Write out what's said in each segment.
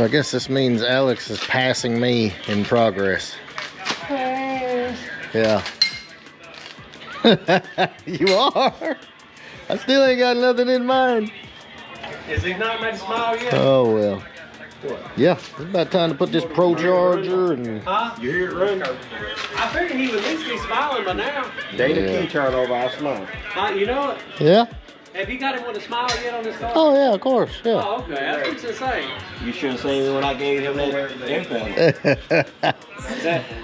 So I guess this means Alex is passing me in progress. Yeah. You are? I still ain't got nothing in mind. Is he not made a smile yet? Oh well. Yeah, it's about time to put this ProCharger and... Huh? You hear it run? I figured he would at least be smiling by now. Dana key turn over, I smile. You know what? Yeah? Have you got him with a smile yet on this car? Oh yeah, of course, yeah. Oh, okay. That's what it's saying. You should have seen me when I gave him that info.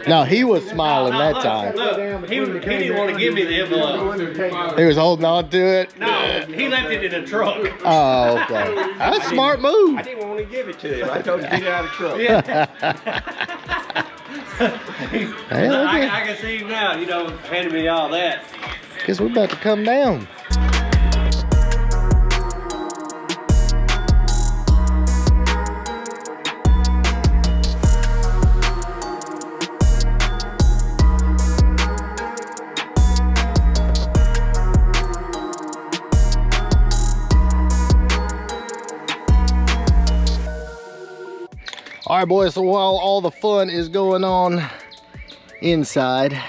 No, he was smiling that time. Look, he didn't want to give me the envelope. He was holding on to it. No, he left it in the truck. Oh, okay. That's a smart move. I didn't want to give it to him. I told him to get it out of the truck. Yeah. Hey, look at- I can see him now, you know, handing me all that. Guess we're about to come down. All right, boys, so while all the fun is going on inside,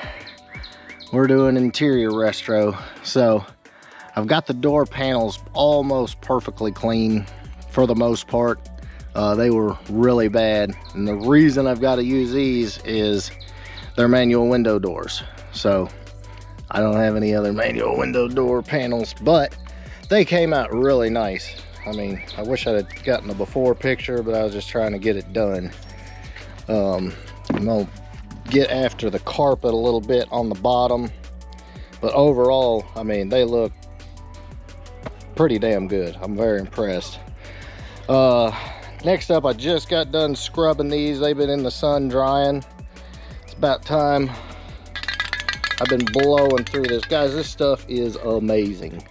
we're doing interior resto. So I've got the door panels almost perfectly clean for the most part. They were really bad. And the reason I've got to use these is they're manual window doors. So I don't have any other manual window door panels, but they came out really nice. I mean, I wish I had gotten a before picture, but I was just trying to get it done. I'm gonna get after the carpet a little bit on the bottom, but overall, I mean, they look pretty damn good. I'm very impressed. Next up, I just got done scrubbing these. They've been in the sun drying. It's about time. I've been blowing through this. Guys, this stuff is amazing.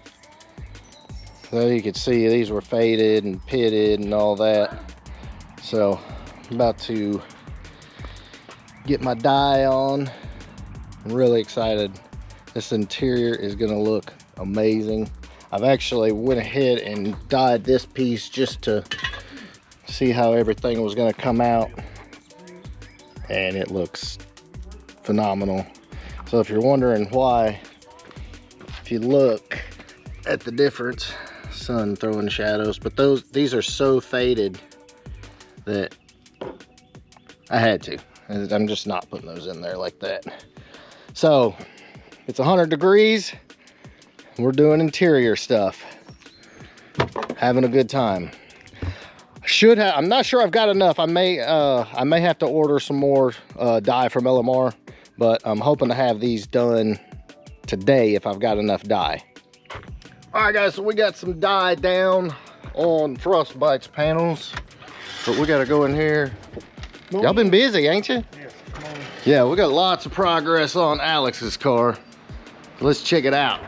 So you can see these were faded and pitted and all that. So I'm about to get my dye on. I'm really excited. This interior is gonna look amazing. I've actually went ahead and dyed this piece just to see how everything was gonna come out. And it looks phenomenal. So if you're wondering why, if you look at the difference, sun throwing shadows, but these are so faded that I had to. I'm just not putting those in there like that. So it's 100 degrees. We're doing interior stuff, having a good time. I'm not sure I've got enough. I may have to order some more dye from LMR, but I'm hoping to have these done today if I've got enough dye. All right, guys, so we got some dye down on FROSTBITE's panels, but we got to go in here. Y'all been busy, ain't you? Yes, come on. Yeah, we got lots of progress on Alex's car. Let's check it out.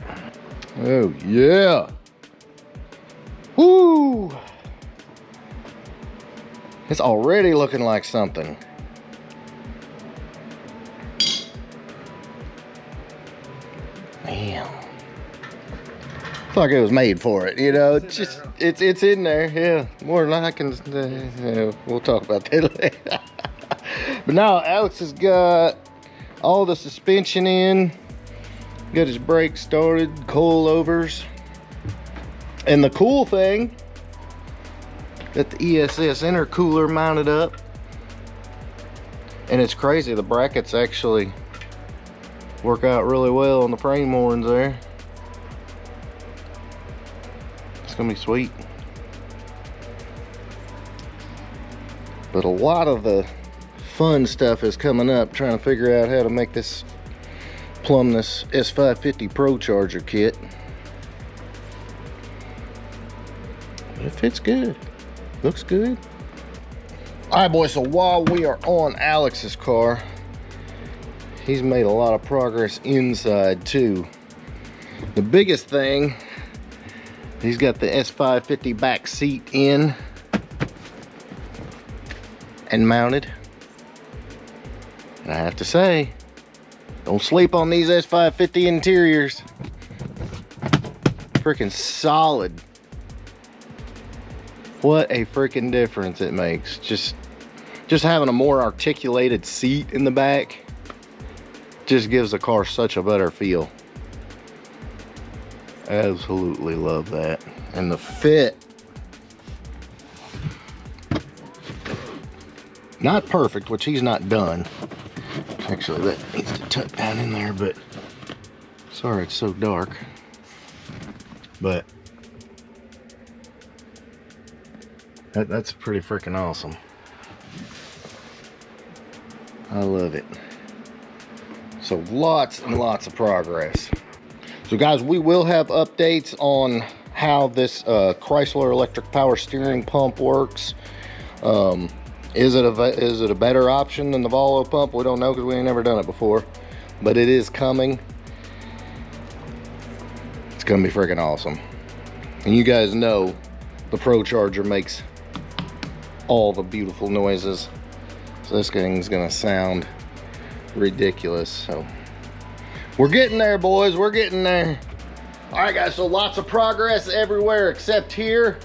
Oh, yeah. Woo! It's already looking like something. Damn. It's like it was made for it, you know. It's just it's in there, yeah. More than I can. Yeah, we'll talk about that later. But now Alex has got all the suspension in, got his brakes started, coilovers, and the cool thing, got the ESS intercooler mounted up, and it's crazy. The brackets actually work out really well on the frame horns there. It's gonna be sweet. But a lot of the fun stuff is coming up, trying to figure out how to make this plumb this S550 ProCharger kit. But it fits good, looks good. All right, boys, so while we are on Alex's car, he's made a lot of progress inside too. The biggest thing, he's got the S550 back seat in and mounted. And I have to say, don't sleep on these S550 interiors. Freaking solid. What a freaking difference it makes. Just having a more articulated seat in the back just gives the car such a better feel. Absolutely love that. And the fit, not perfect, which he's not done. Actually, that needs to tuck down in there, but sorry it's so dark. But that's pretty freaking awesome. I love it. So lots and lots of progress. So guys, we will have updates on how this Chrysler electric power steering pump works. Is it a better option than the Volvo pump? We don't know because we ain't never done it before, but it is coming. It's gonna be freaking awesome. And you guys know the ProCharger makes all the beautiful noises. So this thing's gonna sound ridiculous. So we're getting there, boys, we're getting there. All right guys, so lots of progress everywhere except here.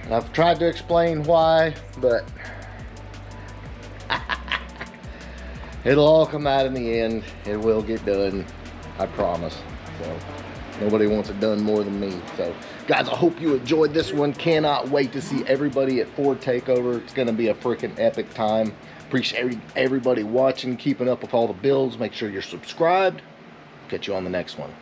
And I've tried to explain why, but it'll all come out in the end. It will get done, I promise. So nobody wants it done more than me. So guys, I hope you enjoyed this one. Cannot wait to see everybody at Ford Takeover. It's gonna be a freaking epic time. Appreciate everybody watching, keeping up with all the builds. Make sure you're subscribed. Catch you on the next one.